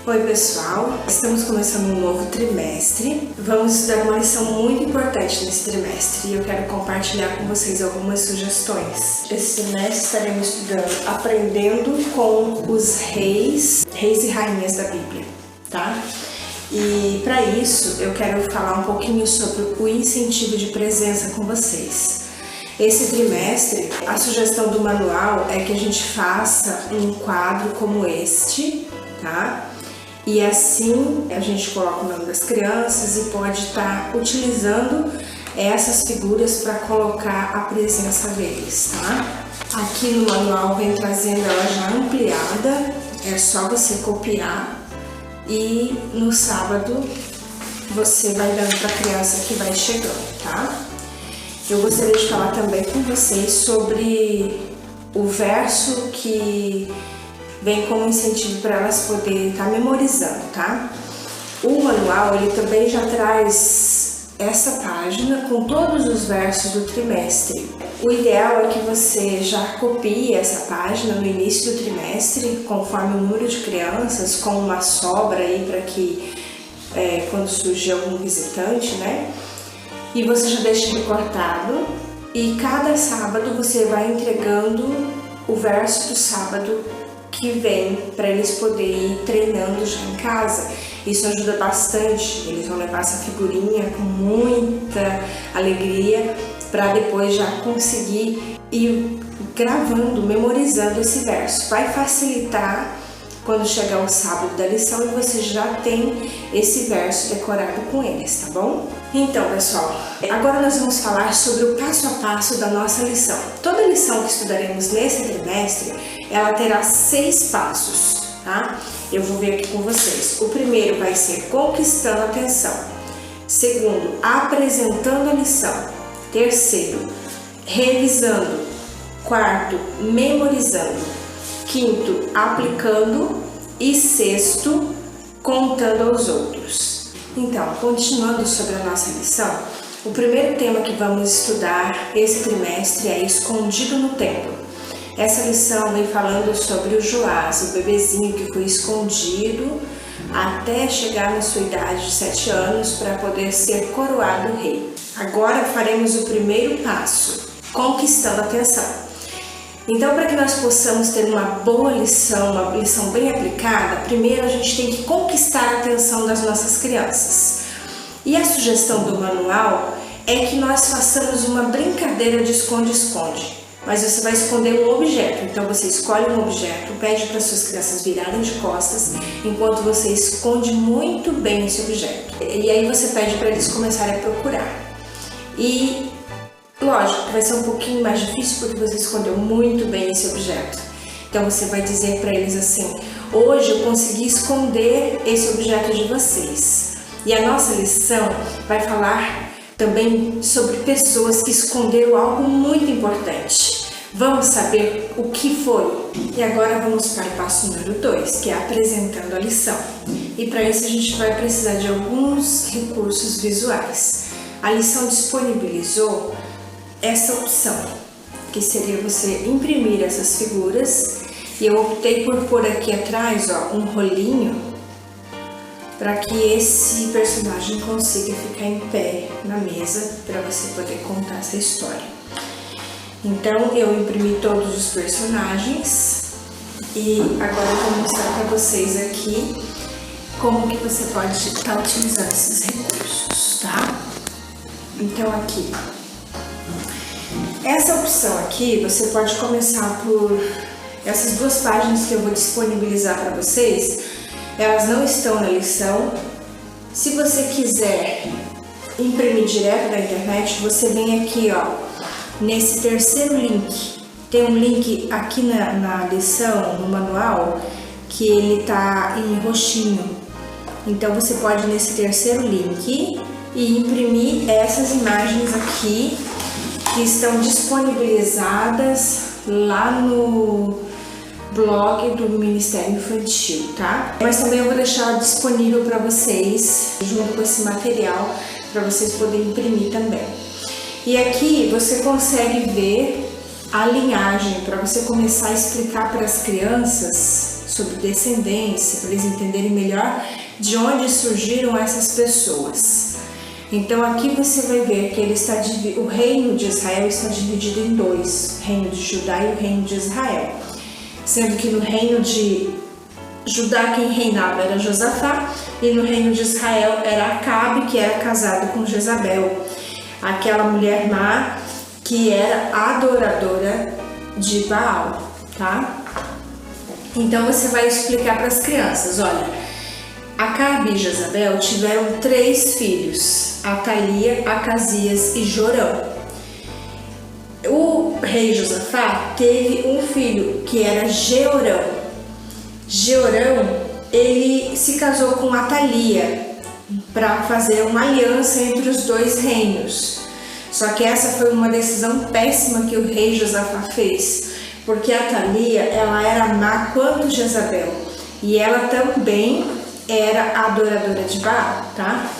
Oi pessoal, estamos começando um novo trimestre. Vamos estudar uma lição muito importante nesse trimestre e eu quero compartilhar com vocês algumas sugestões. Esse trimestre estaremos estudando, aprendendo com os reis e rainhas da Bíblia, tá? E para isso eu quero falar um pouquinho sobre o incentivo de presença com vocês. Esse trimestre, a sugestão do manual é que a gente faça um quadro como este, tá? E assim a gente coloca o nome das crianças e pode estar utilizando essas figuras para colocar a presença deles, tá? Aqui no manual vem trazendo ela já ampliada, é só você copiar e no sábado você vai dando para a criança que vai chegando, tá? Eu gostaria de falar também com vocês sobre o verso que vem como incentivo para elas poderem estar memorizando, tá? O manual, ele também já traz essa página com todos os versos do trimestre. O ideal é que você já copie essa página no início do trimestre, conforme o número de crianças, com uma sobra aí para que quando surgir algum visitante, né? E você já deixa recortado e cada sábado você vai entregando o verso do sábado que vem para eles poderem ir treinando já em casa. Isso ajuda bastante, eles vão levar essa figurinha com muita alegria para depois já conseguir ir gravando, memorizando esse verso. Vai facilitar quando chegar o sábado da lição e você já tem esse verso decorado com eles, tá bom? Então, pessoal, agora nós vamos falar sobre o passo a passo da nossa lição. Toda lição que estudaremos nesse trimestre, ela terá 6 passos, tá? Eu vou ver aqui com vocês. O primeiro vai ser conquistando a atenção. Segundo, apresentando a lição. Terceiro, revisando. Quarto, memorizando. Quinto, aplicando. E sexto, contando aos outros. Então, continuando sobre a nossa lição, o primeiro tema que vamos estudar esse trimestre é escondido no templo. Essa lição vem falando sobre o Joás, o bebezinho que foi escondido até chegar na sua idade de 7 anos para poder ser coroado rei. Agora faremos o primeiro passo, conquistando a atenção. Então, para que nós possamos ter uma boa lição, uma lição bem aplicada, primeiro a gente tem que conquistar a atenção das nossas crianças. E a sugestão do manual é que nós façamos uma brincadeira de esconde-esconde. Mas você vai esconder um objeto, então você escolhe um objeto, pede para suas crianças virarem de costas, enquanto você esconde muito bem esse objeto. E aí você pede para eles começarem a procurar. E lógico, vai ser um pouquinho mais difícil porque você escondeu muito bem esse objeto. Então você vai dizer para eles assim: hoje eu consegui esconder esse objeto de vocês. E a nossa lição vai falar também sobre pessoas que esconderam algo muito importante. Vamos saber o que foi. E agora vamos para o passo número 2, que é apresentando a lição. E para isso a gente vai precisar de alguns recursos visuais. A lição disponibilizou essa opção, que seria você imprimir essas figuras, e eu optei por pôr aqui atrás um rolinho para que esse personagem consiga ficar em pé na mesa para você poder contar essa história. Então eu imprimi todos os personagens e agora eu vou mostrar para vocês aqui como que você pode estar utilizando esses recursos, tá? Então aqui, essa opção aqui, você pode começar por essas 2 páginas que eu vou disponibilizar para vocês. Elas não estão na lição. Se você quiser imprimir direto da internet, você vem aqui, nesse terceiro link. Tem um link aqui na lição, no manual, que ele tá em roxinho. Então você pode ir nesse terceiro link e imprimir essas imagens aqui, que estão disponibilizadas lá no blog do Ministério Infantil, tá? Mas também eu vou deixar disponível para vocês, junto com esse material, para vocês poderem imprimir também. E aqui você consegue ver a linhagem, para você começar a explicar para as crianças sobre descendência, para eles entenderem melhor de onde surgiram essas pessoas. Então aqui você vai ver que o reino de Israel está dividido em dois, o reino de Judá e o reino de Israel. Sendo que no reino de Judá quem reinava era Josafá e no reino de Israel era Acabe, que era casado com Jezabel, aquela mulher má que era adoradora de Baal, tá? Então você vai explicar para as crianças, olha, Acabe e Jezabel tiveram 3 filhos, Atalia, Acasias e Jorão. O rei Josafá teve um filho que era Jeorão. Jeorão, ele se casou com Atalia para fazer uma aliança entre os 2 reinos. Só que essa foi uma decisão péssima que o rei Josafá fez, porque Atalia, ela era má quanto Jezabel, e ela também era adoradora de Baal, tá?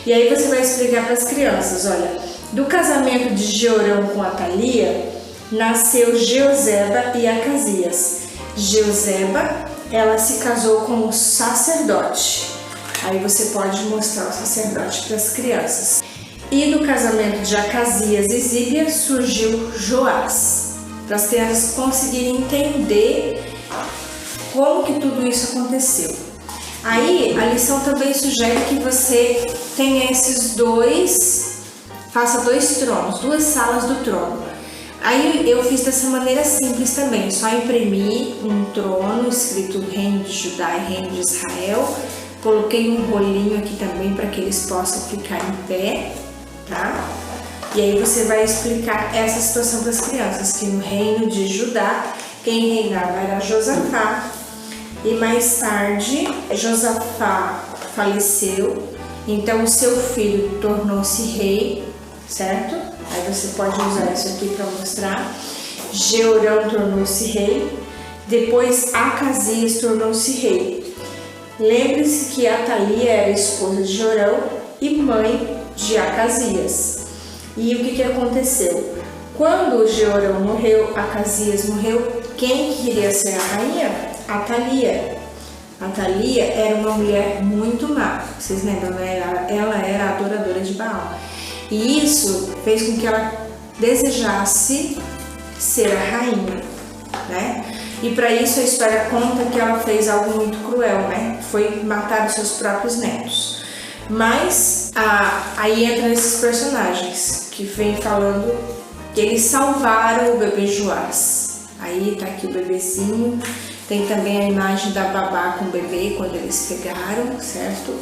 E aí você vai explicar para as crianças, olha, do casamento de Jeorão com Atalia, nasceu Jeoseba e Acasias. Jeoseba, ela se casou com um sacerdote. Aí você pode mostrar o sacerdote para as crianças. E do casamento de Acasias e Zíbia surgiu Joás, para as crianças conseguirem entender como que tudo isso aconteceu. Aí a lição também sugere que você tenha faça 2 tronos, 2 salas do trono. Aí eu fiz dessa maneira simples também, só imprimi um trono escrito Reino de Judá e Reino de Israel, coloquei um rolinho aqui também para que eles possam ficar em pé, tá? E aí você vai explicar essa situação para as crianças, que no Reino de Judá quem reinava era Josafá, e mais tarde Josafá faleceu, então o seu filho tornou-se rei, certo? Aí você pode usar isso aqui para mostrar. Jeorão tornou-se rei, depois Acasias tornou-se rei. Lembre-se que Atalia era esposa de Jorão e mãe de Acasias. E o que aconteceu? Quando Jeorão morreu, Acasias morreu, quem queria ser a rainha? Atalia. Atalia era uma mulher muito má, vocês lembram, né? Ela era adoradora de Baal. E isso fez com que ela desejasse ser a rainha, né? E para isso a história conta que ela fez algo muito cruel, né? Foi matar os seus próprios netos. Mas aí entram esses personagens que vem falando que eles salvaram o bebê Joás. Aí tá aqui o bebezinho. Tem também a imagem da babá com o bebê quando eles pegaram, certo?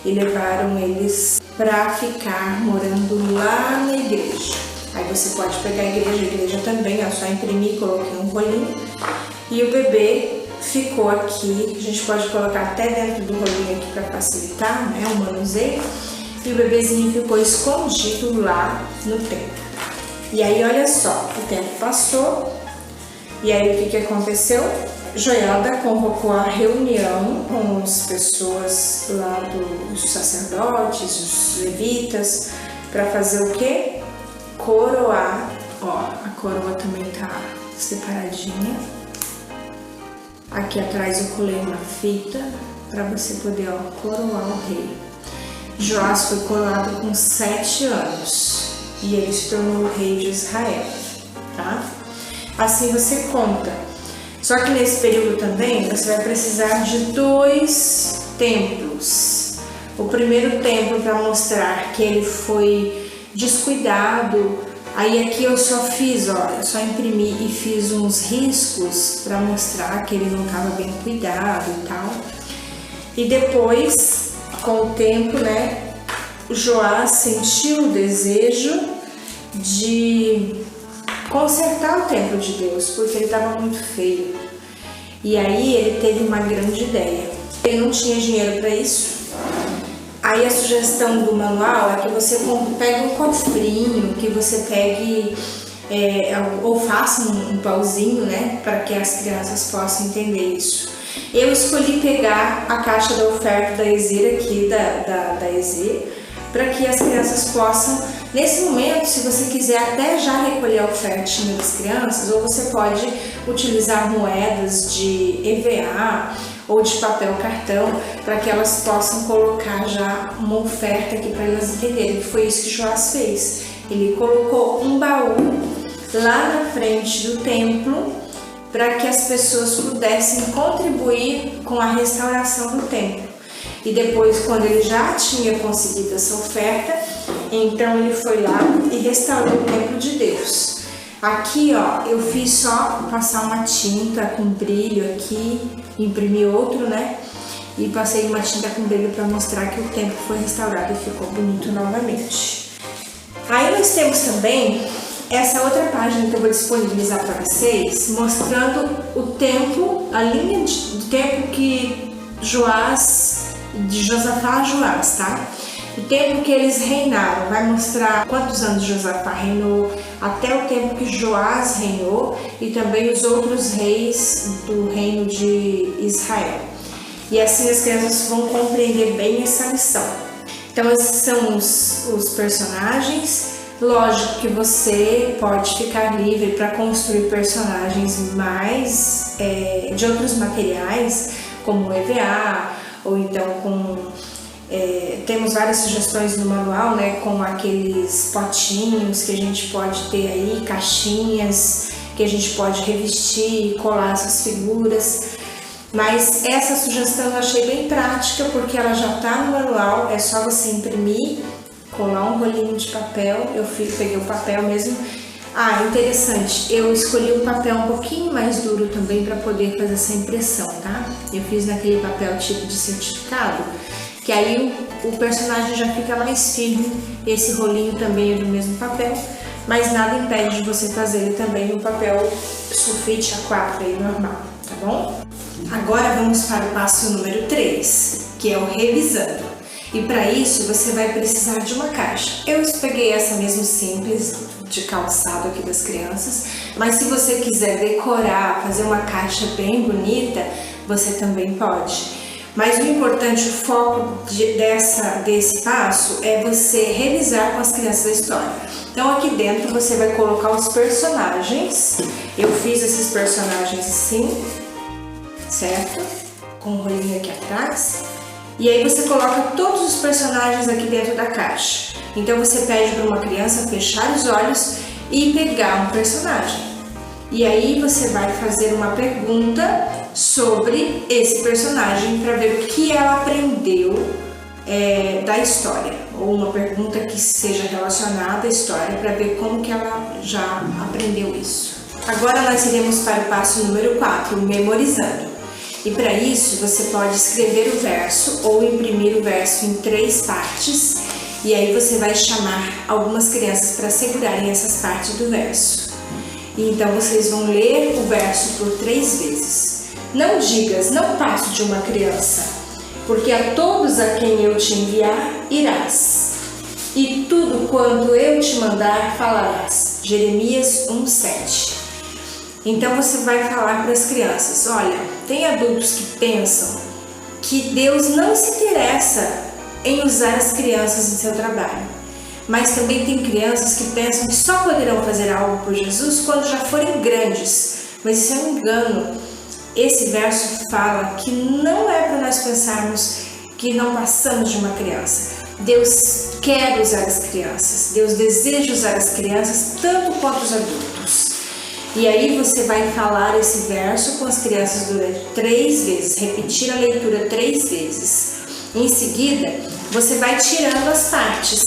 E levaram eles para ficar morando lá na igreja. Aí você pode pegar a igreja também, ó, só imprimir, coloquei um rolinho. E o bebê ficou aqui, a gente pode colocar até dentro do rolinho aqui para facilitar, né, o manuseio. E o bebezinho ficou escondido lá no templo. E aí olha só, o tempo passou, e aí o que aconteceu? Joiada convocou a reunião com as pessoas lá dos sacerdotes, os levitas, para fazer o quê? Coroar. Ó, a coroa também tá separadinha. Aqui atrás eu colei uma fita para você poder, ó, coroar o rei. Joás foi coroado com 7 anos e ele se tornou o rei de Israel, tá? Assim você conta. Só que nesse período também você vai precisar de 2 templos. O primeiro templo para mostrar que ele foi descuidado. Aí aqui eu só fiz, ó, eu só imprimi e fiz uns riscos para mostrar que ele não estava bem cuidado e tal. E depois, com o tempo, né, Joás sentiu o desejo de consertar o templo de Deus, porque ele estava muito feio. E aí ele teve uma grande ideia. Ele não tinha dinheiro para isso. Aí a sugestão do manual é que você pegue um cofrinho, que você pegue ou faça um pauzinho, né, para que as crianças possam entender isso. Eu escolhi pegar a caixa da oferta da Ezir aqui, da Ezir, para que as crianças possam Nesse momento, se você quiser até já recolher a ofertinha das crianças, ou você pode utilizar moedas de EVA ou de papel cartão para que elas possam colocar já uma oferta aqui para elas entenderem que foi isso que Joás fez. Ele colocou um baú lá na frente do templo para que as pessoas pudessem contribuir com a restauração do templo. E depois, quando ele já tinha conseguido essa oferta, então ele foi lá e restaurou o templo de Deus. Aqui, ó, eu fiz só passar uma tinta com brilho aqui, imprimi outro, né? E passei uma tinta com brilho para mostrar que o templo foi restaurado e ficou bonito novamente. Aí nós temos também essa outra página que eu vou disponibilizar para vocês, mostrando o tempo, a linha do tempo que de Josafá a Joás, tá? O tempo que eles reinaram, vai mostrar quantos anos Josafá reinou, até o tempo que Joás reinou e também os outros reis do reino de Israel. E assim as crianças vão compreender bem essa lição. Então esses são os personagens. Lógico que você pode ficar livre para construir personagens mais de outros materiais, como EVA, ou então temos várias sugestões no manual, né, com aqueles potinhos que a gente pode ter aí, caixinhas que a gente pode revestir e colar essas figuras. Mas essa sugestão eu achei bem prática porque ela já está no manual, é só você imprimir, colar um rolinho de papel. Eu peguei o papel mesmo. Ah, interessante, eu escolhi um papel um pouquinho mais duro também para poder fazer essa impressão, tá? Eu fiz naquele papel tipo de certificado, que aí o personagem já fica mais firme. Esse rolinho também é do mesmo papel, mas nada impede de você fazer ele também no papel sulfite A4 aí normal, tá bom? Agora vamos para o passo número 3, que é o revisando. E para isso você vai precisar de uma caixa. Eu peguei essa mesmo simples, de calçado aqui das crianças, mas se você quiser decorar, fazer uma caixa bem bonita, você também pode. Mas o importante, o foco desse passo é você revisar com as crianças a história. Então aqui dentro você vai colocar os personagens. Eu fiz esses personagens assim, certo? Com um rolinho aqui atrás. E aí você coloca todos os personagens aqui dentro da caixa. Então você pede para uma criança fechar os olhos e pegar um personagem. E aí você vai fazer uma pergunta sobre esse personagem para ver o que ela aprendeu da história. Ou uma pergunta que seja relacionada à história para ver como que ela já aprendeu isso. Agora nós iremos para o passo número 4, memorizando. E para isso você pode escrever o verso ou imprimir o verso em 3 partes e aí você vai chamar algumas crianças para segurarem essas partes do verso. E então vocês vão ler o verso por 3 vezes. Não digas, não passo de uma criança, porque a todos a quem eu te enviar irás, e tudo quanto eu te mandar falarás. Jeremias 1:7. Então você vai falar para as crianças, olha, tem adultos que pensam que Deus não se interessa em usar as crianças em seu trabalho, mas também tem crianças que pensam que só poderão fazer algo por Jesus quando já forem grandes, mas isso é um engano. Esse verso fala que não é para nós pensarmos que não passamos de uma criança. Deus quer usar as crianças, Deus deseja usar as crianças tanto quanto os adultos. E aí você vai falar esse verso com as crianças durante 3 vezes, repetir a leitura 3 vezes. Em seguida, você vai tirando as partes.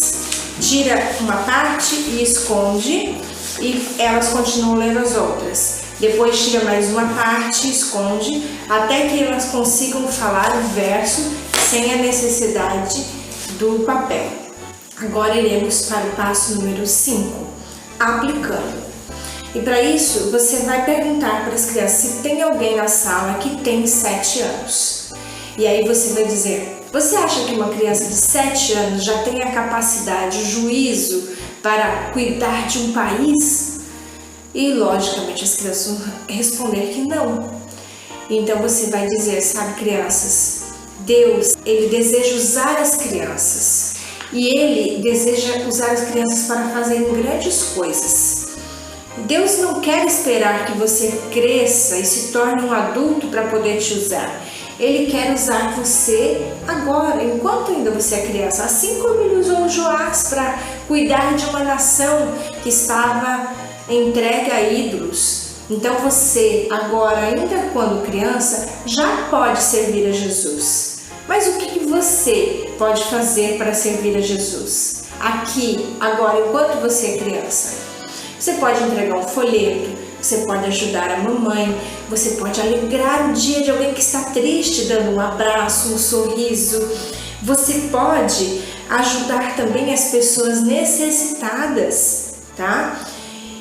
Tira uma parte e esconde, e elas continuam lendo as outras. Depois tira mais uma parte e esconde, até que elas consigam falar o verso sem a necessidade do papel. Agora iremos para o passo número 5, aplicando. E para isso, você vai perguntar para as crianças se tem alguém na sala que tem 7 anos. E aí você vai dizer, você acha que uma criança de 7 anos já tem a capacidade, o juízo para cuidar de um país? E logicamente as crianças vão responder que não. Então você vai dizer, sabe, crianças, Deus, Ele deseja usar as crianças. e Ele deseja usar as crianças para fazerem grandes coisas. Deus não quer esperar que você cresça e se torne um adulto para poder te usar. Ele quer usar você agora, enquanto ainda você é criança. Assim como Ele usou Joás para cuidar de uma nação que estava entregue a ídolos. Então você, agora, ainda quando criança, já pode servir a Jesus. Mas o que você pode fazer para servir a Jesus? Aqui, agora, enquanto você é criança. Você pode entregar um folheto, você pode ajudar a mamãe, você pode alegrar o dia de alguém que está triste, dando um abraço, um sorriso. Você pode ajudar também as pessoas necessitadas, tá?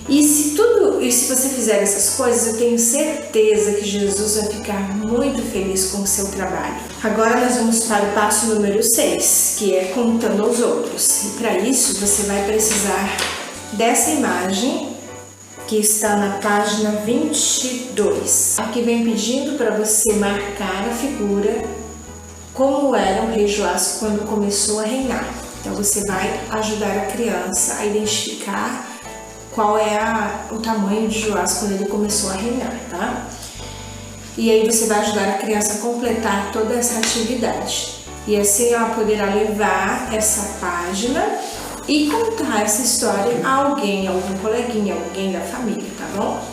E se você fizer essas coisas, eu tenho certeza que Jesus vai ficar muito feliz com o seu trabalho. Agora nós vamos para o passo número 6, que é contando aos outros. E para isso você vai precisar dessa imagem que está na página 22. Aqui vem pedindo para você marcar a figura como era o rei Joás quando começou a reinar. Então você vai ajudar a criança a identificar qual é o tamanho de Joás quando ele começou a reinar, tá? E aí você vai ajudar a criança a completar toda essa atividade. E assim ela poderá levar essa página e contar essa história a alguém, algum coleguinha, alguém da família, tá bom?